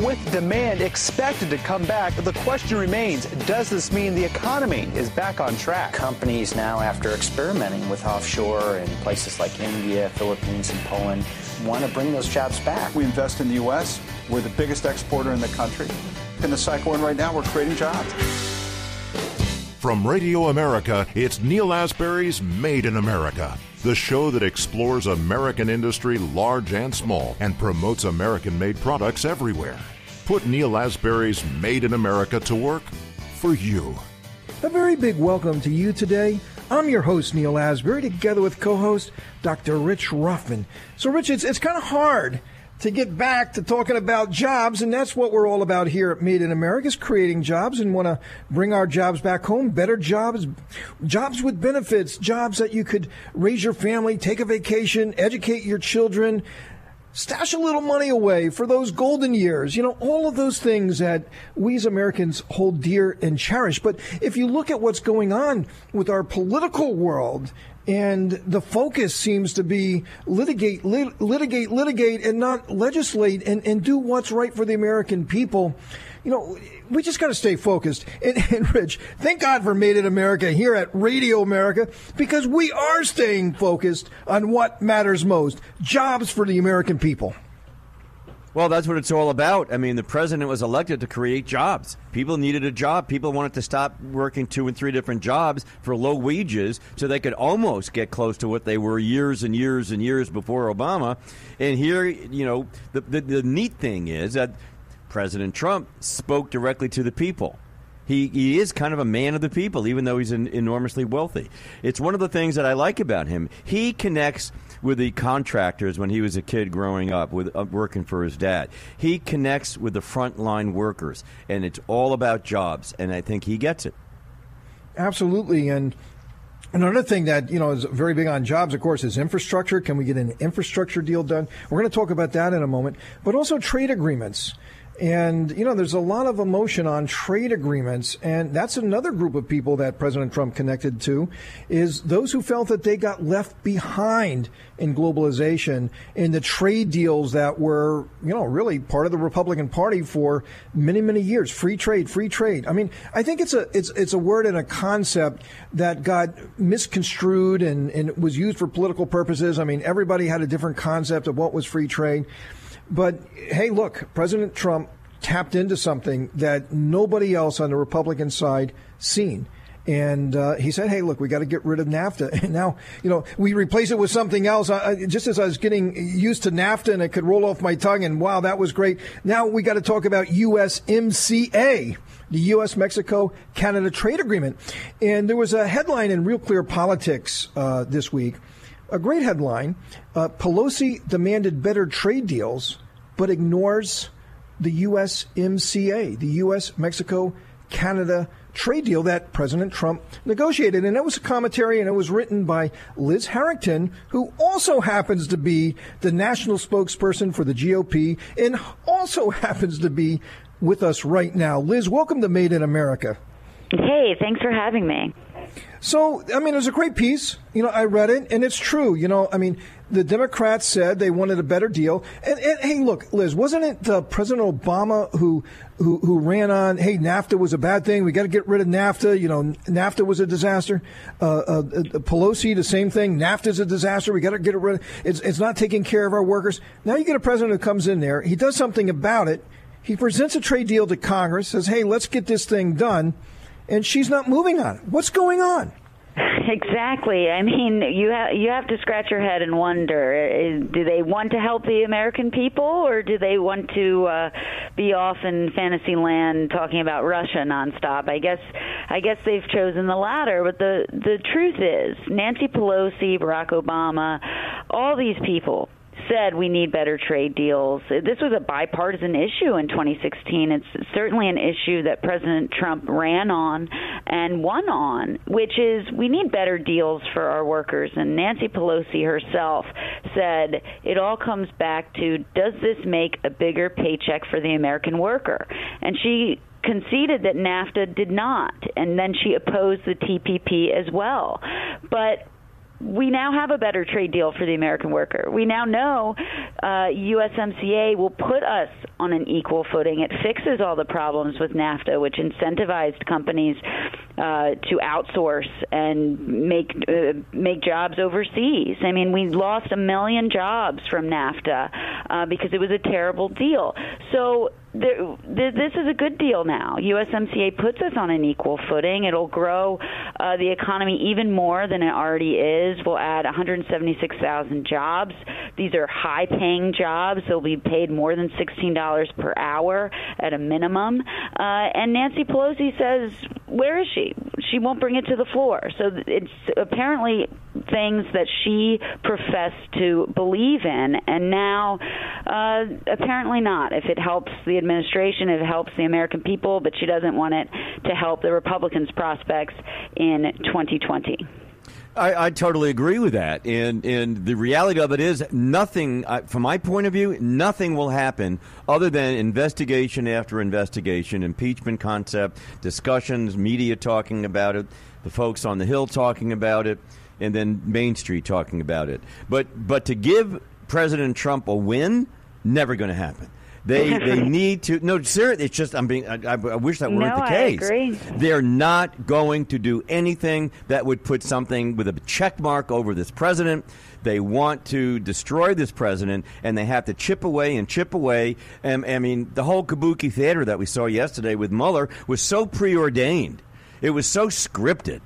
with demand expected to come back, the question remains, does this mean the economy is back on track? Companies now, after experimenting with offshore in places like India, Philippines, and Poland, want to bring those jobs back. We invest in the U.S. We're the biggest exporter in the country. In the cycle we're in right now, we're creating jobs. From Radio America, it's Neil Asbury's Made in America, the show that explores American industry, large and small, and promotes American-made products everywhere. Put Neil Asbury's Made in America to work for you. A very big welcome to you today. I'm your host, Neil Asbury, together with co-host Dr. Rich Ruffman. So, Rich, it's kind of hard to get back to talking about jobs, and that's what we're all about here at Made in America, is creating jobs and want to bring our jobs back home, better jobs, jobs with benefits, jobs that you could raise your family, take a vacation, educate your children, stash a little money away for those golden years, all of those things that we as Americans hold dear and cherish. But if you look at what's going on with our political world, and the focus seems to be litigate, and not legislate and do what's right for the American people. We just got to stay focused. And Rich, thank God for Made in America here at Radio America, because we are staying focused on what matters most, jobs for the American people. Well, that's what it's all about. I mean, the president was elected to create jobs. People needed a job. People wanted to stop working 2 and 3 different jobs for low wages so they could almost get close to what they were years and years and years before Obama. And here, the neat thing is that President Trump spoke directly to the people. He is kind of a man of the people, even though he's enormously wealthy. It's one of the things that I like about him. He connects with the contractors when he was a kid growing up, with working for his dad. He connects with the frontline workers, and it's all about jobs, and I think he gets it. Absolutely, and another thing that, is very big on jobs, of course, is infrastructure. Can we get an infrastructure deal done? We're going to talk about that in a moment, but also trade agreements. And, there's a lot of emotion on trade agreements, and that's another group of people that President Trump connected to, is those who felt that they got left behind in globalization in the trade deals that were, really part of the Republican Party for many, many years. Free trade, free trade. I mean, I think it's a word and a concept that got misconstrued and was used for political purposes. I mean, everybody had a different concept of what was free trade. But, hey, look, President Trump tapped into something that nobody else on the Republican side seen. And he said, hey, look, we got to get rid of NAFTA. And now, we replace it with something else. Just as I was getting used to NAFTA and it could roll off my tongue, and wow, that was great. Now we got to talk about USMCA, the U.S.-Mexico-Canada trade agreement. And there was a headline in Real Clear Politics this week. A great headline. Pelosi demanded better trade deals, but ignores the USMCA, the U.S.-Mexico-Canada trade deal that President Trump negotiated. And that was a commentary, and it was written by Liz Harrington, who also happens to be the national spokesperson for the GOP and also happens to be with us right now. Liz, welcome to Made in America. Hey, thanks for having me. So, I mean, it was a great piece. I read it, and it's true. The Democrats said they wanted a better deal. And hey, look, Liz, wasn't it President Obama who ran on, hey, NAFTA was a bad thing. We got to get rid of NAFTA. NAFTA was a disaster. Pelosi, the same thing. NAFTA's a disaster. We got to get rid of it. It's not taking care of our workers. Now you get a president who comes in there. He does something about it. He presents a trade deal to Congress, says, hey, let's get this thing done. And she's not moving on it. What's going on? Exactly. I mean, you have to scratch your head and wonder, do they want to help the American people, or do they want to be off in fantasy land talking about Russia nonstop? I guess they've chosen the latter. But the truth is, Nancy Pelosi, Barack Obama, all these people said we need better trade deals. This was a bipartisan issue in 2016. It's certainly an issue that President Trump ran on and won on, which is we need better deals for our workers. And Nancy Pelosi herself said it all comes back to, does this make a bigger paycheck for the American worker? And she conceded that NAFTA did not, and then she opposed the TPP as well. But we now have a better trade deal for the American worker. We now know USMCA will put us on an equal footing. It fixes all the problems with NAFTA, which incentivized companies to outsource and make jobs overseas. I mean, we lost 1 million jobs from NAFTA because it was a terrible deal. So this is a good deal now. USMCA puts us on an equal footing. It'll grow the economy even more than it already is. We'll add 176,000 jobs. These are high-paying jobs. They'll be paid more than $16 per hour at a minimum. And Nancy Pelosi says, where is she? She won't bring it to the floor. So it's apparently things that she professed to believe in, and now apparently not. If it helps the administration, if it helps the American people, but she doesn't want it to help the Republicans' prospects in 2020. I totally agree with that. And the reality of it is nothing, from my point of view, nothing will happen other than investigation after investigation, impeachment concept, discussions, media talking about it, the folks on the Hill talking about it, and then Main Street talking about it. But to give President Trump a win, never going to happen. They need to. No, seriously, it's just I wish that weren't the case. I agree. They're not going to do anything that would put something with a check mark over this president. They want to destroy this president, and they have to chip away and chip away. I mean, the whole kabuki theater that we saw yesterday with Meuller was so preordained. It was so scripted.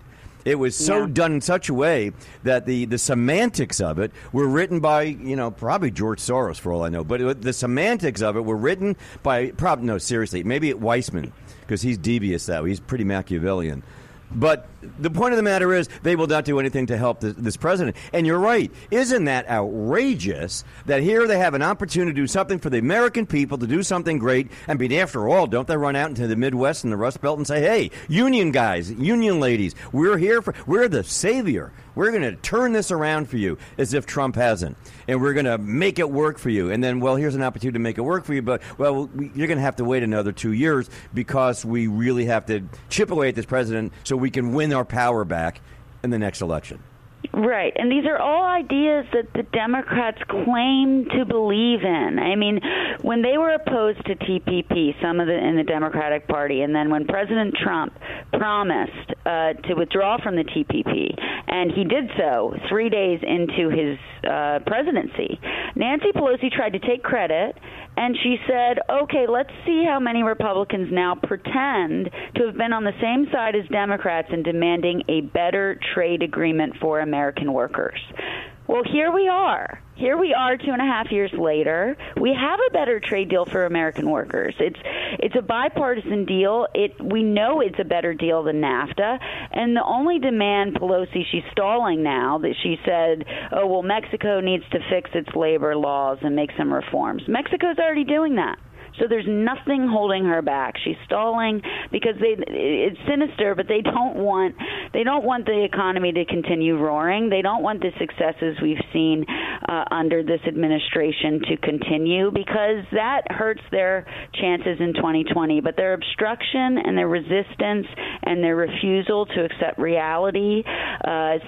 It was so done in such a way that the semantics of it were written by, probably George Soros, for all I know. But the semantics of it were written by, seriously, maybe Weissman, because he's devious that way. He's pretty Machiavellian. But the point of the matter is they will not do anything to help this president. And you're right. Isn't that outrageous that here they have an opportunity to do something for the American people, to do something great? I mean, after all, don't they run out into the Midwest and the Rust Belt and say, hey, union guys, union ladies, we're the savior. We're going to turn this around for you, as if Trump hasn't. And we're going to make it work for you. And then, well, here's an opportunity to make it work for you. But, well, you're going to have to wait another 2 years because we really have to chip away at this president so we can win our power back in the next election. Right, and these are all ideas that the Democrats claim to believe in. I mean, when they were opposed to TPP, some of in the Democratic Party, and then when President Trump promised to withdraw from the TPP, and he did so 3 days into his presidency, Nancy Pelosi tried to take credit, and she said, okay, let's see how many Republicans now pretend to have been on the same side as Democrats in demanding a better trade agreement for American workers. Well, here we are. Here we are 2.5 years later. We have a better trade deal for American workers. It's a bipartisan deal. We know it's a better deal than NAFTA. And the only demand Pelosi, she's stalling now, that she said, oh, well, Mexico needs to fix its labor laws and make some reforms. Mexico's already doing that. So there's nothing holding her back. She's stalling because it's sinister, but they don't want the economy to continue roaring. They don't want the successes we've seen under this administration to continue, because that hurts their chances in 2020. But their obstruction and their resistance and their refusal to accept reality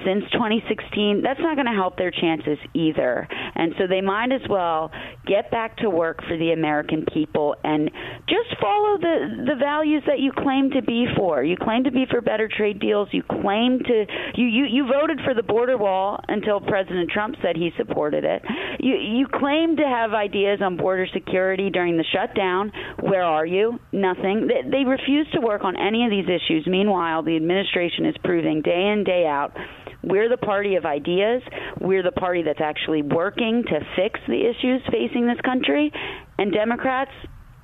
since 2016, that's not going to help their chances either. And so they might as well get back to work for the American people and just follow the values that you claim to be for. You claim to be for better trade deals. You claim to you voted for the border wall until President Trump said he supported it. You claim to have ideas on border security during the shutdown. Where are you? Nothing. They refuse to work on any of these issues. Meanwhile, the administration is proving day in, day out, we're the party of ideas. We're the party that's actually working to fix the issues facing this country. And Democrats,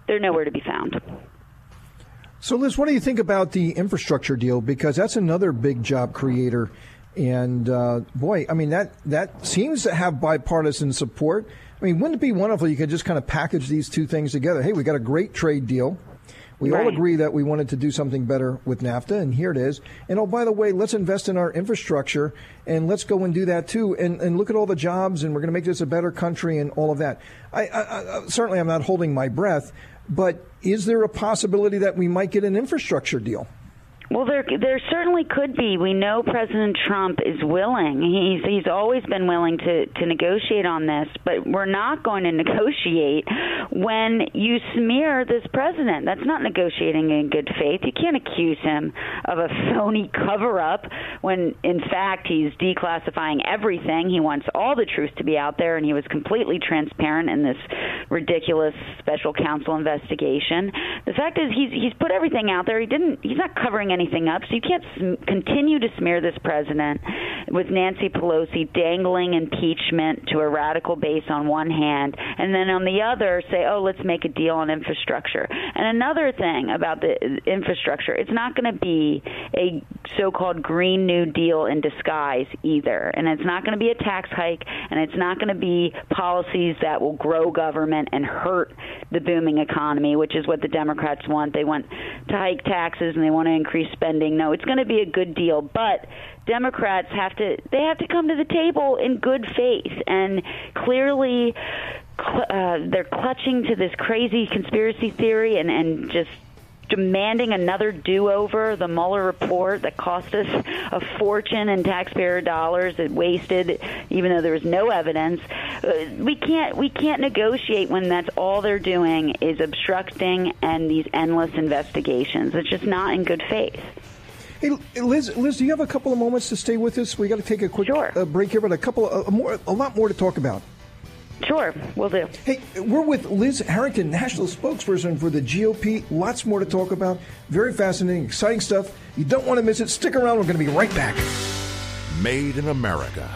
they're nowhere to be found. So, Liz, what do you think about the infrastructure deal? Because that's another big job creator. And, boy, I mean, that seems to have bipartisan support. I mean, wouldn't it be wonderful you could just kind of package these two things together? Hey, we got a great trade deal. We all agree that we wanted to do something better with NAFTA, and here it is. And, oh, by the way, let's invest in our infrastructure, and let's go and do that, too, and look at all the jobs, and we're going to make this a better country and all of that. I certainly, I'm not holding my breath, but is there a possibility that we might get an infrastructure deal? Well, there certainly could be. We know President Trump is willing. He's always been willing to negotiate on this, but we're not going to negotiate when you smear this president. That's not negotiating in good faith. You can't accuse him of a phony cover-up when, in fact, he's declassifying everything. He wants all the truth to be out there, and he was completely transparent in this ridiculous special counsel investigation. The fact is he's put everything out there. He's not covering anything up, so you can't continue to smear this president with Nancy Pelosi dangling impeachment to a radical base on one hand, and then on the other say, oh, let's make a deal on infrastructure. And another thing about the infrastructure, it's not going to be a so-called Green New Deal in disguise either, and it's not going to be a tax hike, and it's not going to be policies that will grow government and hurt the booming economy, which is what the Democrats want. They want to hike taxes and they want to increase spending. No, it's going to be a good deal, but Democrats have to come to the table in good faith, and clearly they're clutching to this crazy conspiracy theory and just demanding another do-over. The Meuller report that cost us a fortune in taxpayer dollars, it wasted, even though there was no evidence. We can't negotiate when that's all they're doing is obstructing and these endless investigations. It's just not in good faith. Hey, Liz, do you have a couple of moments to stay with us? We got to take a quick break here, but a lot more to talk about. Sure, we'll do. Hey, we're with Liz Harrington, national spokesperson for the GOP. Lots more to talk about. Very fascinating, exciting stuff. You don't want to miss it. Stick around. We're going to be right back. Made in America.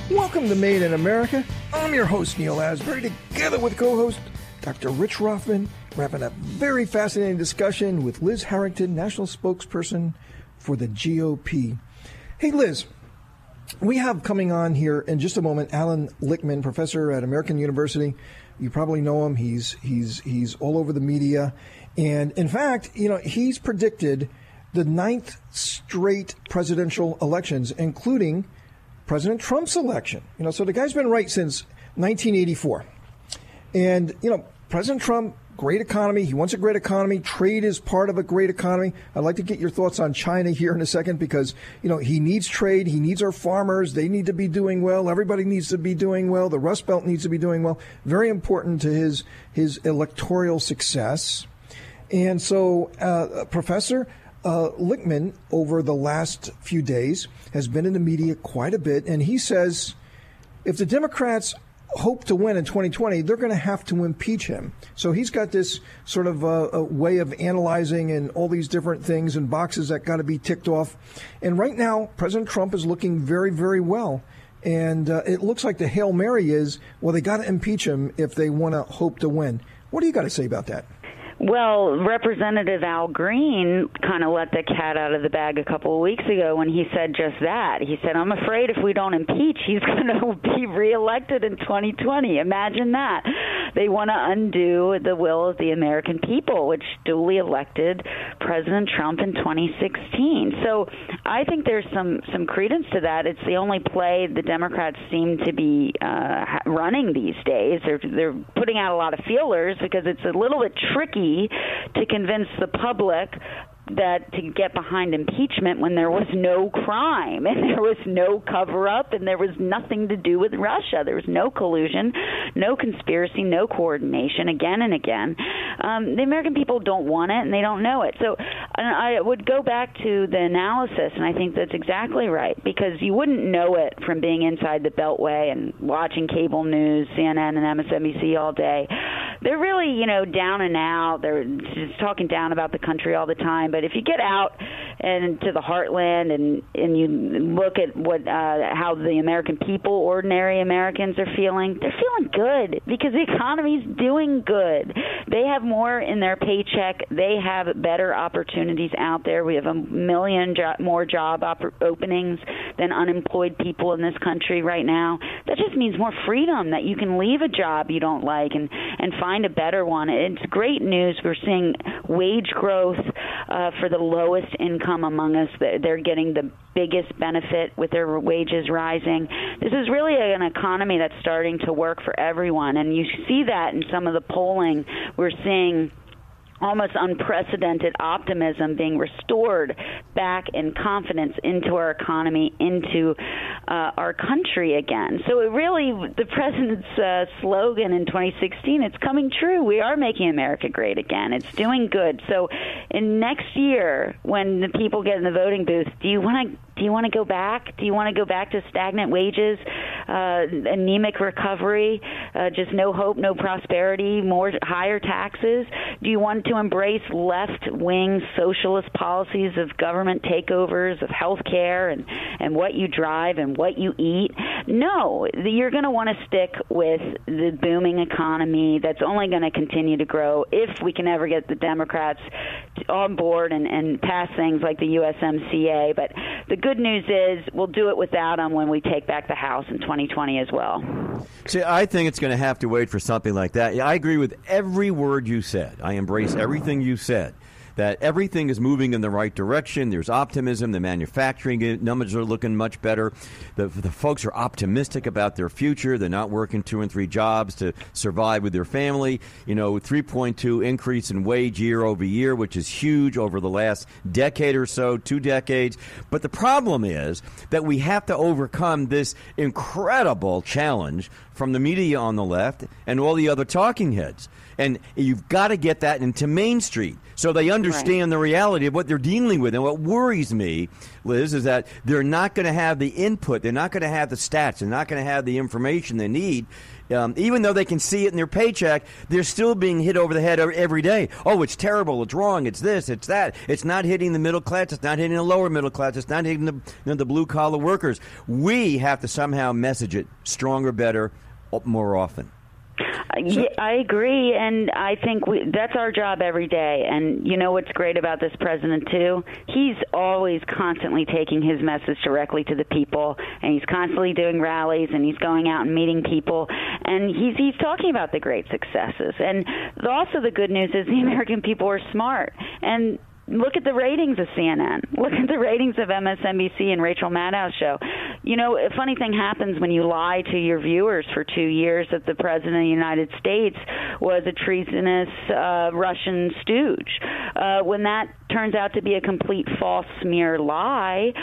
Welcome to Made in America. I'm your host, Neil Asbury, together with co-host Dr. Rich Rothman. We're having a very fascinating discussion with Liz Harrington, national spokesperson for the GOP. Hey, Liz, we have coming on here in just a moment Allan Lichtman, professor at American University. You probably know him. He's all over the media. And in fact, he's predicted the 9th straight presidential elections, including President Trump's election. So the guy's been right since 1984. And, President Trump, great economy. He wants a great economy. Trade is part of a great economy. I'd like to get your thoughts on China here in a second because, he needs trade. He needs our farmers. They need to be doing well. Everybody needs to be doing well. The Rust Belt needs to be doing well. Very important to his electoral success. And so, Professor Lichtman, over the last few days, has been in the media quite a bit, and he says if the Democrats hope to win in 2020, they're going to have to impeach him. So he's got this sort of a way of analyzing and all these different things and boxes that got to be ticked off. And right now, President Trump is looking very, very well. And it looks like the Hail Mary is, well, they got to impeach him if they want to hope to win. What do you got to say about that? Well, Representative Al Green kind of let the cat out of the bag a couple of weeks ago when he said just that. He said, I'm afraid if we don't impeach, he's going to be reelected in 2020. Imagine that. They want to undo the will of the American people, which duly elected President Trump in 2016. So I think there's some credence to that. It's the only play the Democrats seem to be running these days. They're putting out a lot of feelers because it's a little bit tricky to convince the public that to get behind impeachment when there was no crime and there was no cover-up and there was nothing to do with Russia. There was no collusion, no conspiracy, no coordination, again and again. The American people don't want it and they don't know it. So I would go back to the analysis, and I think that's exactly right, because you wouldn't know it from being inside the Beltway and watching cable news, CNN and MSNBC all day. They're really, down and out. They're just talking down about the country all the time. But if you get out and to the heartland and you look at how the American people, ordinary Americans, are feeling, they're feeling good because the economy's doing good. They have more in their paycheck. They have better opportunities out there. We have 1 million more job openings than unemployed people in this country right now. That just means more freedom, that you can leave a job you don't like and find a better one. It's great news. We're seeing wage growth for the lowest income among us. They're getting the biggest benefit with their wages rising. This is really an economy that's starting to work for everyone, and you see that in some of the polling. We're seeing almost unprecedented optimism being restored back in confidence into our economy, into our country again. So it really, the president's slogan in 2016, it's coming true. We are making America great again. It's doing good. So in next year, when the people get in the voting booth, do you want to go back? Do you want to go back to stagnant wages, anemic recovery, just no hope, no prosperity, higher taxes? Do you want to embrace left-wing socialist policies of government takeovers of health care and what you drive and what you eat? No, you're going to want to stick with the booming economy that's only going to continue to grow if we can ever get the Democrats on board and pass things like the USMCA. But the good news is we'll do it without them when we take back the House in 2020 as well. See, I think it's going to have to wait for something like that. I agree with every word you said. I embrace everything you said, that everything is moving in the right direction. There's optimism. The manufacturing numbers are looking much better. The folks are optimistic about their future. They're not working 2 and 3 jobs to survive with their family. 3.2 increase in wage year over year, which is huge over the last decade or so, 2 decades. But the problem is that we have to overcome this incredible challenge from the media on the left and all the other talking heads. And you've got to get that into Main Street so they understand the reality of what they're dealing with. And what worries me, Liz, is that they're not going to have the input. They're not going to have the stats. They're not going to have the information they need. Even though they can see it in their paycheck, they're still being hit over the head every day. Oh, it's terrible. It's wrong. It's this. It's that. It's not hitting the middle class. It's not hitting the lower middle class. It's not hitting the blue-collar workers. We have to somehow message it stronger, better, more often. Yeah, I agree, and I think that's our job every day. And you know what's great about this president, too? He's always constantly taking his message directly to the people, and he's constantly doing rallies, and he's going out and meeting people, and he's talking about the great successes. And also the good news is the American people are smart, and look at the ratings of CNN. Look at the ratings of MSNBC and Rachel Maddow's show. A funny thing happens when you lie to your viewers for 2 years that the President of the United States was a treasonous Russian stooge. When that turns out to be a complete false smear lie,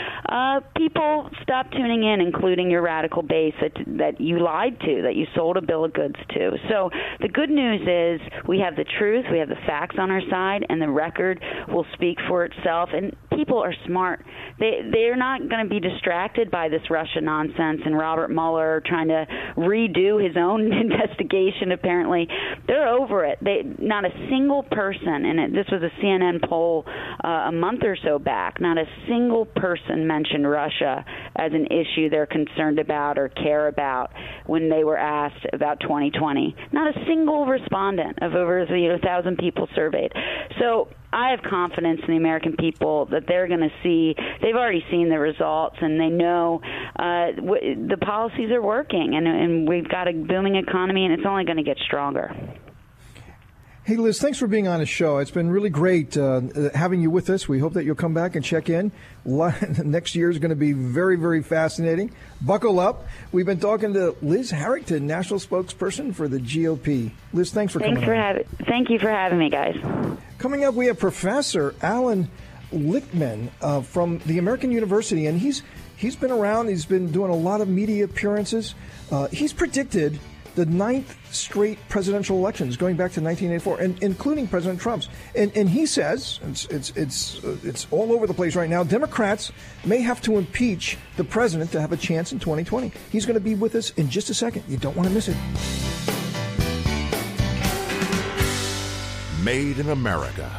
people stop tuning in, including your radical base that you lied to, that you sold a bill of goods to. So the good news is we have the truth, we have the facts on our side, and the record will speak for itself. And people are smart. They're not going to be distracted by this Russia nonsense and Robert Meuller trying to redo his own investigation, apparently. They're over it. Not a single person, and this was a CNN poll a month or so back, not a single person mentioned Russia as an issue they're concerned about or care about when they were asked about 2020. Not a single respondent of over 1,000 people surveyed. So I have confidence in the American people that they're going to see, they've already seen the results, and they know the policies are working, and we've got a booming economy, and it's only going to get stronger. Hey, Liz, thanks for being on the show. It's been really great having you with us. We hope that you'll come back and check in. Next year is going to be very, very fascinating. Buckle up. We've been talking to Liz Harrington, national spokesperson for the GOP. Liz, thanks for coming on. Thank you for having me, guys. Coming up, we have Professor Allan Lichtman from the American University, and he's been around. He's been doing a lot of media appearances. He's predicted the 9th straight presidential elections going back to 1984, and including President Trump's. And he says it's all over the place right now. Democrats may have to impeach the president to have a chance in 2020. He's going to be with us in just a second. You don't want to miss it. Made in America.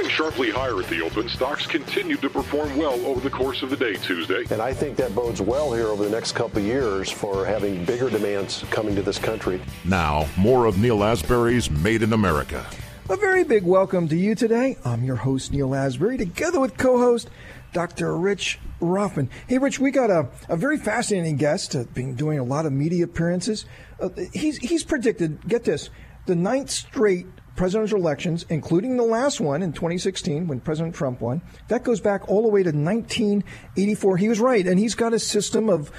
Sharply higher at the open, stocks continued to perform well over the course of the day Tuesday. And I think that bodes well here over the next couple of years for having bigger demands coming to this country. Now, more of Neil Asbury's Made in America. A very big welcome to you today. I'm your host, Neil Asbury, together with co-host Dr. Rich Rothman. Hey, Rich, we got a very fascinating guest, been doing a lot of media appearances. He's predicted, get this, the 9th straight presidential elections, including the last one in 2016 when President Trump won. That goes back all the way to 1984. He was right, and he's got a system of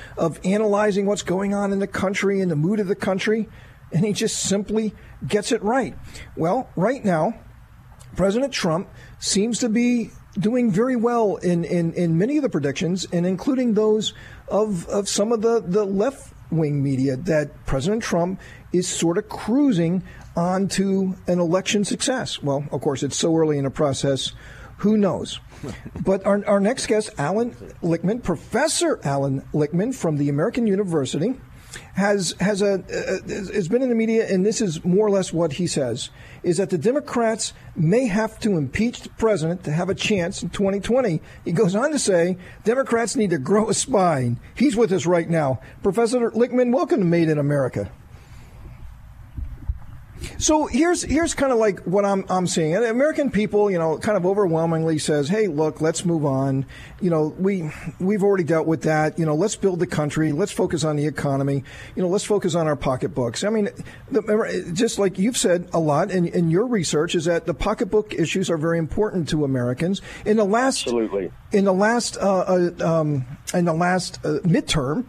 analyzing what's going on in the country and the mood of the country, and he just simply gets it right. Well, right now, President Trump seems to be doing very well in many of the predictions, and including those of some of the left-wing media, that President Trump is sort of cruising onto an election success. Well, of course, it's so early in the process, who knows? But our next guest, Allan Lichtman, Professor Allan Lichtman from the American University, has been in the media, and this is more or less what he says, is that the Democrats may have to impeach the president to have a chance in 2020. He goes on to say, Democrats need to grow a spine. He's with us right now. Professor Lichtman, welcome to Made in America. So here's kind of like what I'm seeing. And American people, kind of overwhelmingly says, hey, look, let's move on. We've already dealt with that. Let's build the country. Let's focus on the economy. Let's focus on our pocketbooks. I mean, just like you've said a lot in your research, is that the pocketbook issues are very important to Americans. Absolutely. In the last midterm,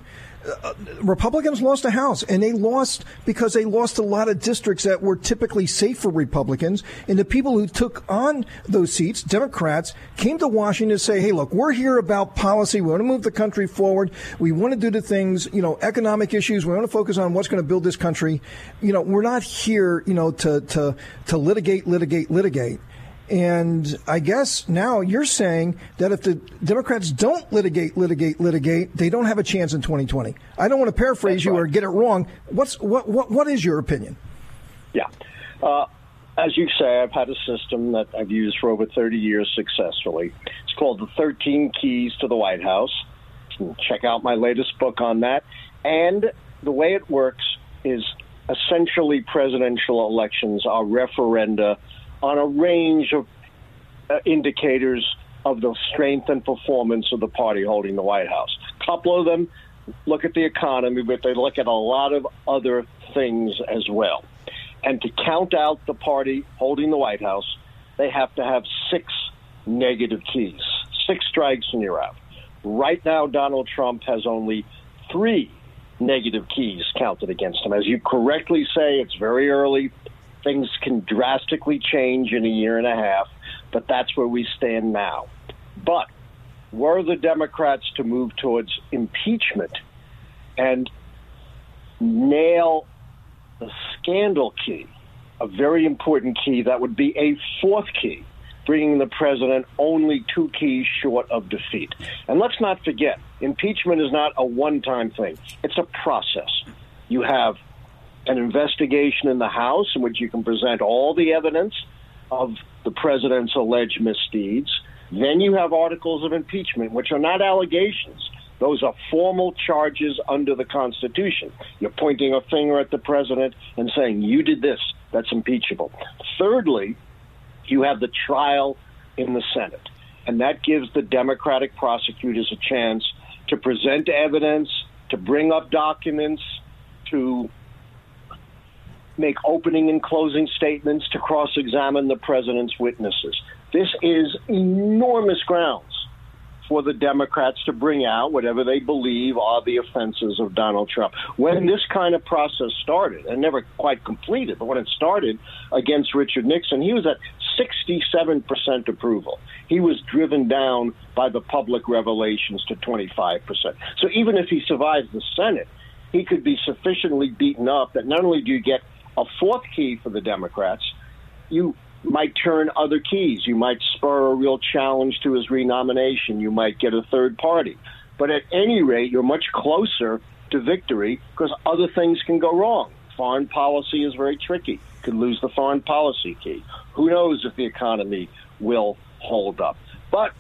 Republicans lost a House, and they lost because they lost a lot of districts that were typically safe for Republicans. And the people who took on those seats, Democrats, came to Washington to say, hey, look, we're here about policy. We want to move the country forward. We want to do the things, economic issues. We want to focus on what's going to build this country. We're not here, to litigate. And I guess now you're saying that if the Democrats don't litigate, they don't have a chance in 2020. I don't want to paraphrase you or get it wrong. What is your opinion? Yeah. As you say, I've had a system that I've used for over 30 years successfully. It's called the 13 Keys to the White House. Check out my latest book on that. And the way it works is essentially presidential elections are referenda on a range of indicators of the strength and performance of the party holding the White House. A couple of them look at the economy, but they look at a lot of other things as well. And to count out the party holding the White House, they have to have 6 negative keys. 6 strikes and you're out. Right now, Donald Trump has only 3 negative keys counted against him. As you correctly say, it's very early. Things can drastically change in a year and a half, but that's where we stand now. But were the Democrats to move towards impeachment and nail the scandal key, a very important key, that would be a 4th key, bringing the president only 2 keys short of defeat. And let's not forget, impeachment is not a one-time thing. It's a process. You have an investigation in the House in which you can present all the evidence of the president's alleged misdeeds. Then you have articles of impeachment, which are not allegations. Those are formal charges under the Constitution. You're pointing a finger at the president and saying, you did this. That's impeachable. Thirdly, you have the trial in the Senate. And that gives the Democratic prosecutors a chance to present evidence, to bring up documents, to make opening and closing statements, to cross-examine the president's witnesses. This is enormous grounds for the Democrats to bring out whatever they believe are the offenses of Donald Trump. When this kind of process started, and never quite completed, but when it started against Richard Nixon, he was at 67% approval. He was driven down by the public revelations to 25%. So even if he survives the Senate, he could be sufficiently beaten up that not only do you get a 4th key for the Democrats, you might turn other keys. You might spur a real challenge to his renomination. You might get a 3rd party. But at any rate, you're much closer to victory because other things can go wrong. Foreign policy is very tricky. Could lose the foreign policy key. Who knows if the economy will hold up. But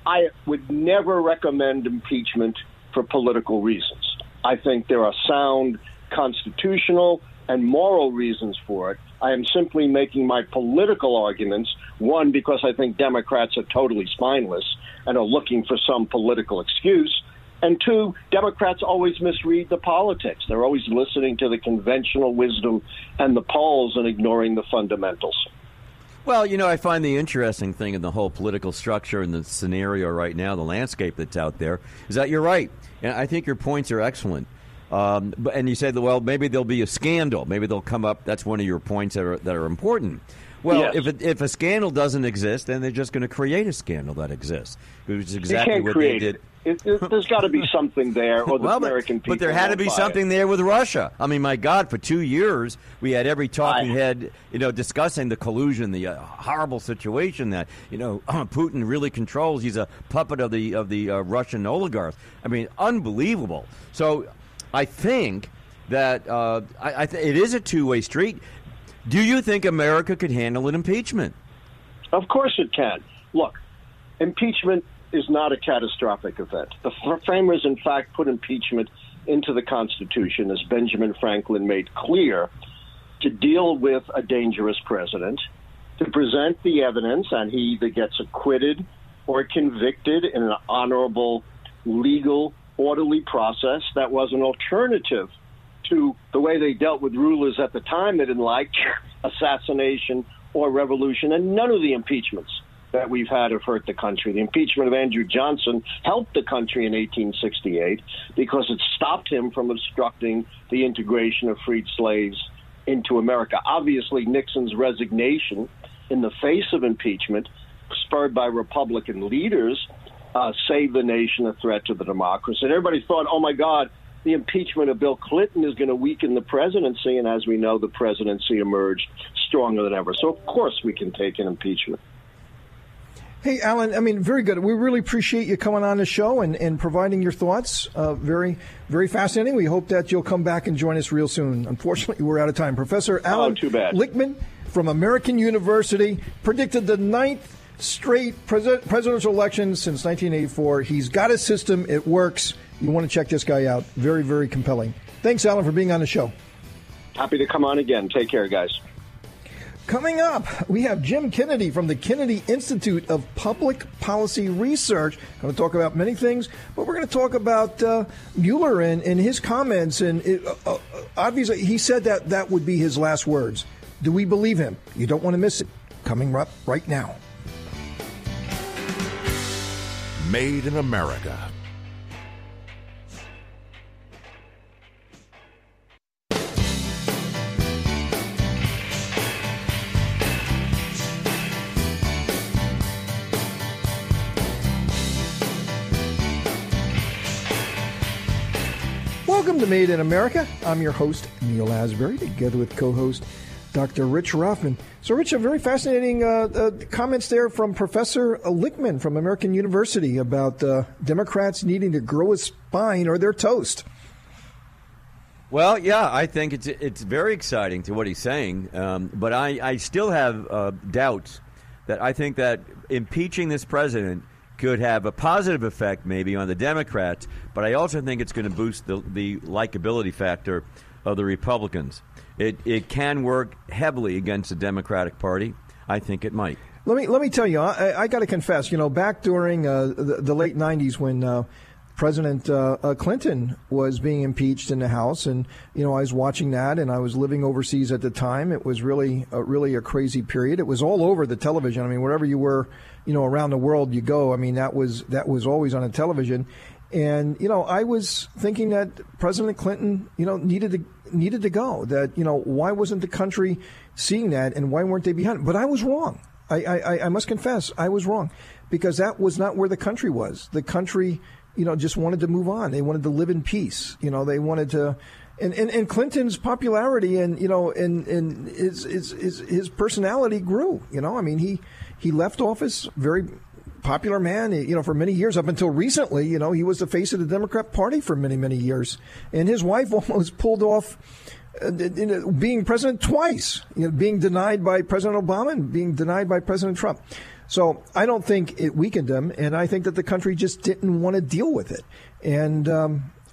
I would never recommend impeachment for political reasons. I think there are sound constitutional and moral reasons for it. I am simply making my political arguments, one, because I think Democrats are totally spineless and are looking for some political excuse, and two, Democrats always misread the politics. They're always listening to the conventional wisdom and the polls and ignoring the fundamentals. Well, I find the interesting thing in the whole political structure and the scenario right now, the landscape that's out there, is that you're right. And I think your points are excellent. And you said, well, maybe there'll be a scandal. Maybe they'll come up. That's one of your points that are important. Well, yes. if a scandal doesn't exist, then they're just going to create a scandal that exists, which is exactly what they did. There's got to be something there, or the American people. But there had to be something there with Russia. I mean, my God, for 2 years we had every talking head, discussing the collusion, the horrible situation that Putin really controls. He's a puppet of the Russian oligarchs. I mean, unbelievable. So I think that it is a two-way street. Do you think America could handle an impeachment? Of course it can. Look, impeachment is not a catastrophic event. The framers, in fact, put impeachment into the Constitution, as Benjamin Franklin made clear, to deal with a dangerous president, to present the evidence, and he either gets acquitted or convicted in an honorable, legal, orderly process that was an alternative to the way they dealt with rulers at the time they didn't like, assassination or revolution, and none of the impeachments that we've had have hurt the country. The impeachment of Andrew Johnson helped the country in 1868 because it stopped him from obstructing the integration of freed slaves into America. Obviously, Nixon's resignation in the face of impeachment, spurred by Republican leaders, saved the nation a threat to the democracy. And everybody thought, oh, my God, the impeachment of Bill Clinton is going to weaken the presidency. And as we know, the presidency emerged stronger than ever. So, of course, we can take an impeachment. Hey, Allan, I mean, very good. We really appreciate you coming on the show and providing your thoughts. Very, very fascinating. We hope that you'll come back and join us real soon. Unfortunately, we're out of time. Professor Allan Lichtman from American University predicted the 9th straight presidential election since 1984. He's got a system. It works. You want to check this guy out. Very, very compelling. Thanks, Allan, for being on the show. Happy to come on again. Take care, guys. Coming up, we have Jim Kennedy from the Kennedy Institute of Public Policy Research. Going to talk about many things, but we're going to talk about Meuller and his comments. And obviously, he said that would be his last words. Do we believe him? You don't want to miss it. Coming up right now. Made in America. Welcome to Made in America. I'm your host, Neil Asbury, together with co-host Dr. Rich Rothman. So, Rich, a very fascinating comments there from Professor Lichtman from American University about Democrats needing to grow a spine or they're toast. Well, yeah, I think it's very exciting to what he's saying, but I still have doubts that I think that impeaching this president could have a positive effect maybe on the Democrats, but I also think it's going to boost the likability factor of the Republicans. It can work heavily against the Democratic Party. I think it might. Let me tell you, I got to confess, back during the late 90s when President Clinton was being impeached in the House, and I was watching that, and I was living overseas at the time. It was really a crazy period. It was all over the television. I mean, wherever you were, around the world you go. I mean, that was always on the television. And I was thinking that President Clinton, needed to go. That why wasn't the country seeing that, and why weren't they behind? But I was wrong. I must confess, I was wrong, because that was not where the country was. The country, just wanted to move on. They wanted to live in peace. They wanted to, and Clinton's popularity and his personality grew. I mean, he left office very popular man, for many years, up until recently. He was the face of the Democrat Party for many, many years. And his wife almost pulled off being president twice, being denied by President Obama and being denied by President Trump. So I don't think it weakened him, and I think that the country just didn't want to deal with it. And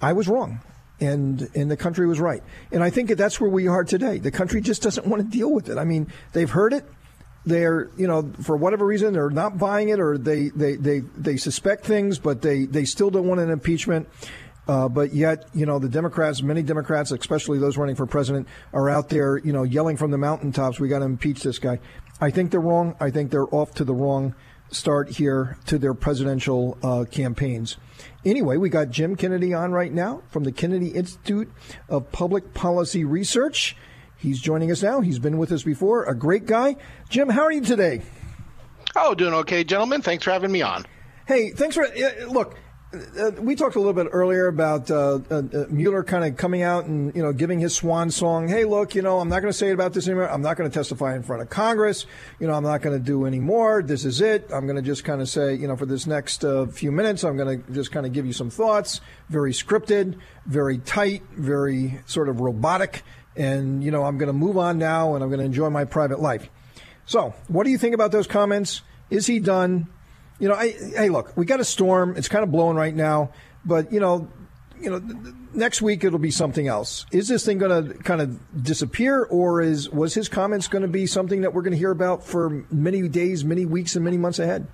I was wrong. And the country was right. And I think that's where we are today. The country just doesn't want to deal with it. I mean, they've heard it. They're, for whatever reason, they're not buying it, or they suspect things, but they still don't want an impeachment. But yet, the Democrats, many Democrats, especially those running for president, are out there, yelling from the mountaintops, we got to impeach this guy. I think they're wrong. I think they're off to the wrong start here to their presidential campaigns. Anyway, we got Jim Kennedy on right now from the Kennedy Institute of Public Policy Research. He's joining us now. He's been with us before. A great guy. Jim, how are you today? Oh, doing okay, gentlemen. Thanks for having me on. Hey, thanks for look. We talked a little bit earlier about Meuller kind of coming out and giving his swan song. Hey, look, I'm not going to say about this anymore. I'm not going to testify in front of Congress. I'm not going to do any more. This is it. I'm going to just kind of say, for this next few minutes, I'm going to just kind of give you some thoughts. Very scripted, very tight, very sort of robotic. And, I'm going to move on now, and I'm going to enjoy my private life. So what do you think about those comments? Is he done? Hey, look, we got a storm. It's kind of blowing right now. But, next week it'll be something else. Is this thing going to kind of disappear, or was his comments going to be something that we're going to hear about for many days, many weeks, and many months ahead?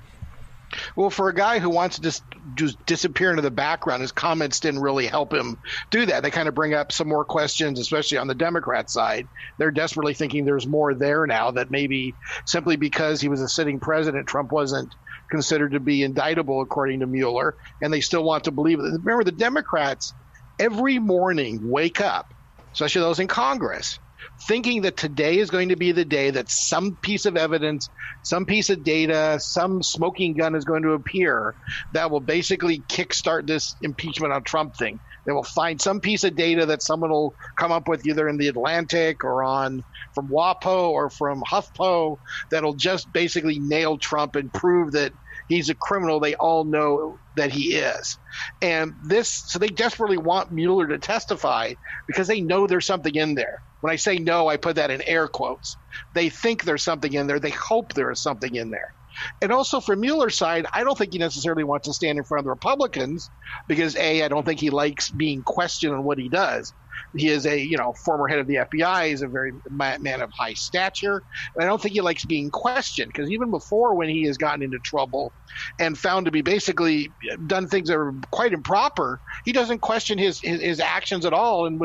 Well, for a guy who wants to just disappear into the background, his comments didn't really help him do that. They kind of bring up some more questions, especially on the Democrat side. They're desperately thinking there's more there now, that maybe simply because he was a sitting president, Trump wasn't considered to be indictable, according to Meuller, and they still want to believe it. Remember, the Democrats every morning wake up, especially those in Congress, thinking that today is going to be the day that some piece of evidence, some piece of data, some smoking gun is going to appear that will basically kickstart this impeachment on Trump thing. They will find some piece of data that someone will come up with either in the Atlantic or from WAPO or from HuffPo that'll just basically nail Trump and prove that he's a criminal. They all know that he is. And so they desperately want Meuller to testify because they know there's something in there. When I say no, I put that in air quotes. They think there's something in there. They hope there is something in there. And also from Mueller's side, I don't think he necessarily wants to stand in front of the Republicans because, A, I don't think he likes being questioned on what he does. He is a former head of the FBI. He's a very man of high stature. And I don't think he likes being questioned because even before, when he has gotten into trouble and found to be basically done things that were quite improper, he doesn't question his actions at all and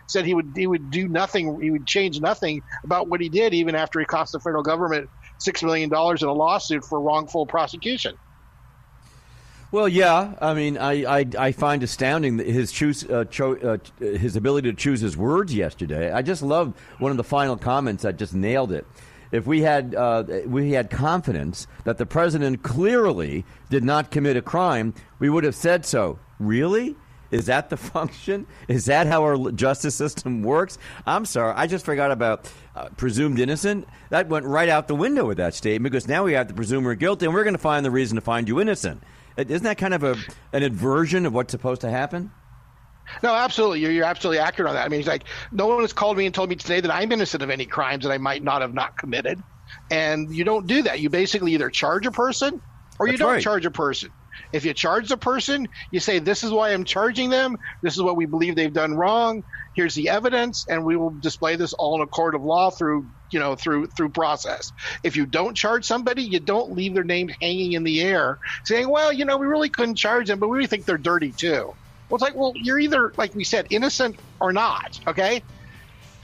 said he would do nothing. He would change nothing about what he did, even after he cost the federal government $6 million in a lawsuit for wrongful prosecution. Well, yeah. I mean, I find astounding that his ability to choose his words yesterday. I just loved one of the final comments that just nailed it. If we had confidence that the president clearly did not commit a crime, we would have said so. Really? Is that the function? Is that how our justice system works? I'm sorry. I just forgot about presumed innocent. That went right out the window with that statement because now we have to presume we're guilty and we're going to find the reason to find you innocent. Isn't that kind of an inversion of what's supposed to happen? No, absolutely. You're absolutely accurate on that. I mean, it's like no one has called me and told me today that I'm innocent of any crimes that I might not have committed. And you don't do that. You basically either charge a person or you don't charge a person. If you charge the person, you say, this is why I'm charging them. This is what we believe they've done wrong. Here's the evidence. And we will display this all in a court of law through process. If you don't charge somebody, you don't leave their name hanging in the air saying, well, we really couldn't charge them, but we really think they're dirty too. Well, it's like, well, you're either, like we said, innocent or not. Okay.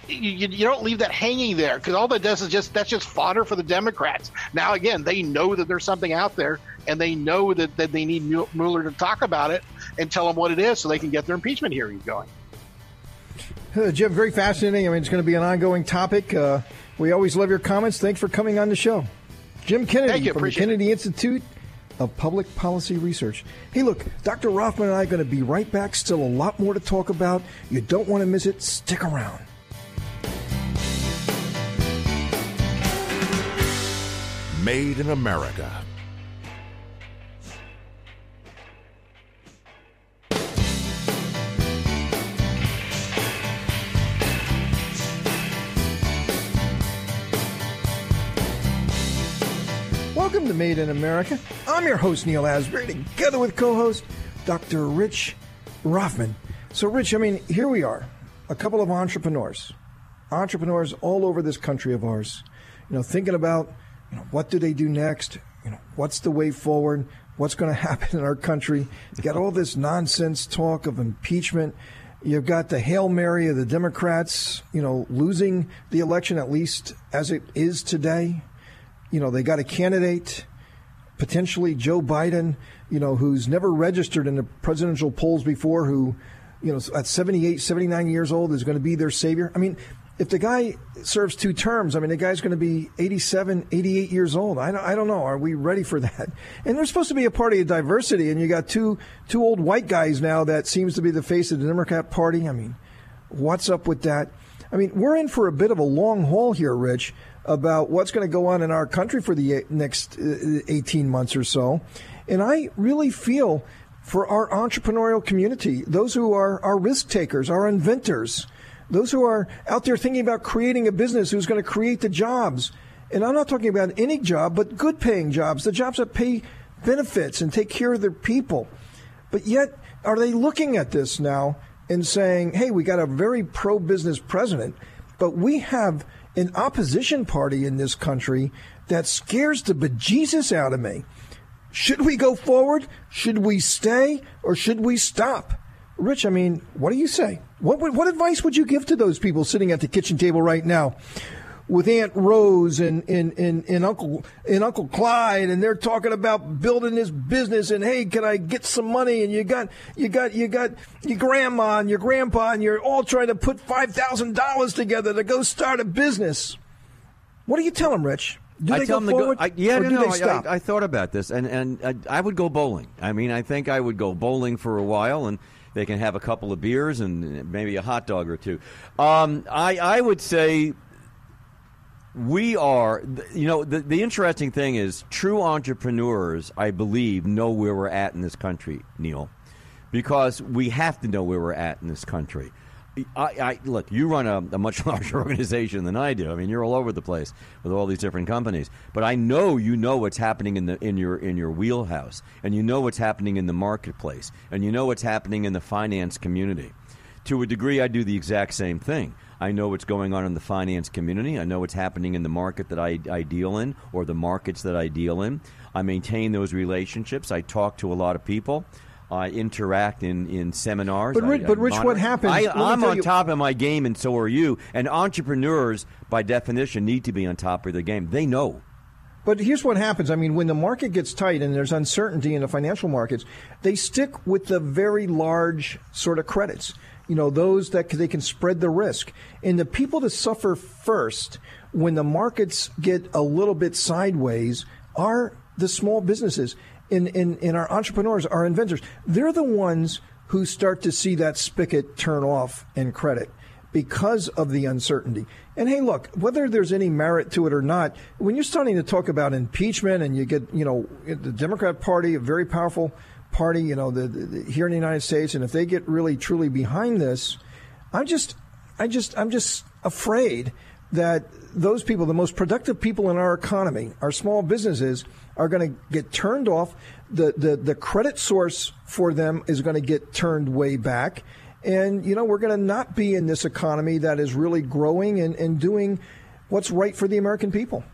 You don't leave that hanging there because all that does is that's just fodder for the Democrats. Now, again, they know that there's something out there and they know that they need Meuller to talk about it and tell them what it is so they can get their impeachment hearings going. Jim, very fascinating. I mean, it's going to be an ongoing topic. We always love your comments. Thanks for coming on the show. Jim Kennedy from the Kennedy Institute of Public Policy Research. Hey, look, Dr. Rothman and I are going to be right back. Still a lot more to talk about. You don't want to miss it. Stick around. Made in America. Welcome to Made in America. I'm your host, Neil Asbury, together with co-host Dr. Rich Rothman. So, Rich, I mean, here we are, a couple of entrepreneurs all over this country of ours, thinking about, what do they do next? What's the way forward? What's going to happen in our country? You got all this nonsense talk of impeachment. You've got the Hail Mary of the Democrats, losing the election, at least as it is today. They got a candidate, potentially Joe Biden, who's never registered in the presidential polls before, who, at 78, 79 years old is going to be their savior. I mean, if the guy serves 2 terms, the guy's going to be 87, 88 years old. I don't know. Are we ready for that? And there's supposed to be a party of diversity, and you got two old white guys now that seems to be the face of the Democrat Party. What's up with that? We're in for a bit of a long haul here, Rich, about what's going to go on in our country for the next 18 months or so. And I really feel for our entrepreneurial community, those who are our risk takers, our inventors, those who are out there thinking about creating a business who's going to create the jobs. And I'm not talking about any job, but good paying jobs, the jobs that pay benefits and take care of their people. But yet, are they looking at this now and saying, hey, we got a very pro-business president, but we have an opposition party in this country that scares the bejesus out of me. Should we go forward? Should we stay? Or should we stop? Rich, what do you say? What advice would you give to those people sitting at the kitchen table right now with Aunt Rose and Uncle Clyde, and they're talking about building this business, and hey, can I get some money? And you got your grandma and your grandpa, and you're all trying to put $5,000 together to go start a business. What do you tell them, Rich? Do they go forward? I thought about this, and I would go bowling. I think I would go bowling for a while, and they can have a couple of beers and maybe a hot dog or two. I would say we are, the interesting thing is true entrepreneurs, I believe, know where we're at in this country, Neil, because we have to know where we're at in this country. Look, you run a much larger organization than I do. You're all over the place with all these different companies. But I know you know what's happening in your wheelhouse, and you know what's happening in the marketplace, and you know what's happening in the finance community. To a degree, I do the exact same thing. I know what's going on in the finance community. I know what's happening in the market that I deal in, or the markets that I deal in. I maintain those relationships. I talk to a lot of people. I interact in seminars. But Rich, what happens? I'm on top of my game, and so are you. And entrepreneurs, by definition, need to be on top of their game. They know. But here's what happens. When the market gets tight and there's uncertainty in the financial markets, they stick with the very large sort of credits. Those that they can spread the risk. And the people that suffer first when the markets get a little bit sideways are the small businesses. In our entrepreneurs, our inventors, they're the ones who start to see that spigot turn off in credit because of the uncertainty. And hey, look, whether there's any merit to it or not, when you're starting to talk about impeachment and you get, the Democrat Party, a very powerful party, here in the United States, and if they get really truly behind this, I'm just afraid that those people, the most productive people in our economy, our small businesses, are going to get turned off. The credit source for them is going to get turned way back. And, we're going to not be in this economy that is really growing and doing what's right for the American people.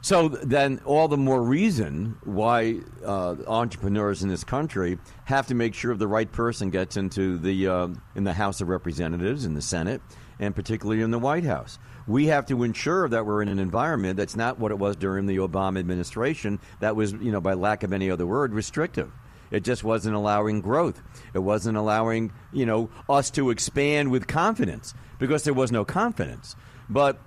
So then all the more reason why entrepreneurs in this country have to make sure the right person gets into in the House of Representatives, in the Senate, and particularly in the White House. We have to ensure that we're in an environment that's not what it was during the Obama administration that was, by lack of any other word, restrictive. It just wasn't allowing growth. It wasn't allowing, us to expand with confidence because there was no confidence. But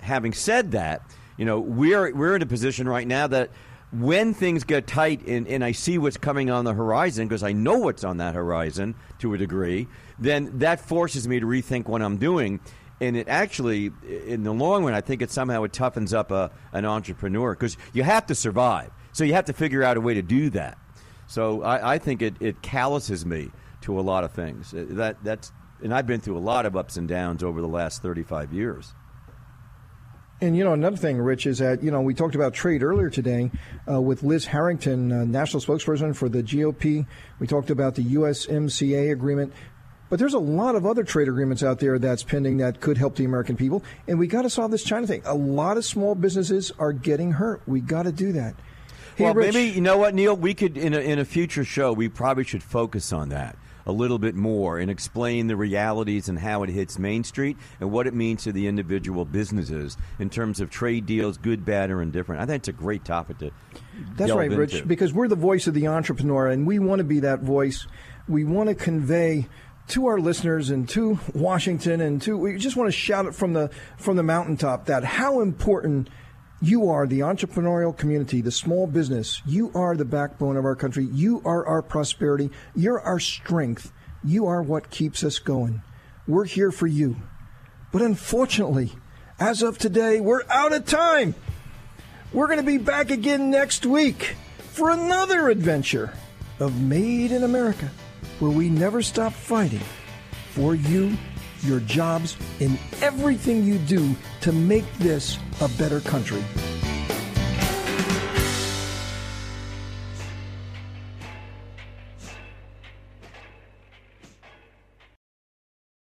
having said that, we're in a position right now that when things get tight and I see what's coming on the horizon, because I know what's on that horizon to a degree, then that forces me to rethink what I'm doing. And it actually, in the long run, I think it toughens up an entrepreneur because you have to survive. So you have to figure out a way to do that. So I think it calluses me to a lot of things. And I've been through a lot of ups and downs over the last 35 years. And, another thing, Rich, is that, we talked about trade earlier today with Liz Harrington, national spokesperson for the GOP. We talked about the USMCA agreement. But there's a lot of other trade agreements out there that's pending that could help the American people. And we got to solve this China thing. A lot of small businesses are getting hurt. We got to do that. Hey, well, Rich, maybe, you know what, Neil, we could, in a future show, we probably should focus on that a little bit more and explain the realities and how it hits Main Street and what it means to the individual businesses in terms of trade deals, good, bad, or indifferent. I think it's a great topic to That's right, delve Rich, into. because we're the voice of the entrepreneur, and we want to be that voice. We want to convey to our listeners and to Washington, and we just want to shout it from the mountaintop that how important you are, the entrepreneurial community, the small business. You are the backbone of our country. You are our prosperity. You're our strength. You are what keeps us going. We're here for you. But unfortunately, as of today, we're out of time. We're going to be back again next week for another adventure of Made in America, where we never stop fighting for you, your jobs, and everything you do to make this a better country.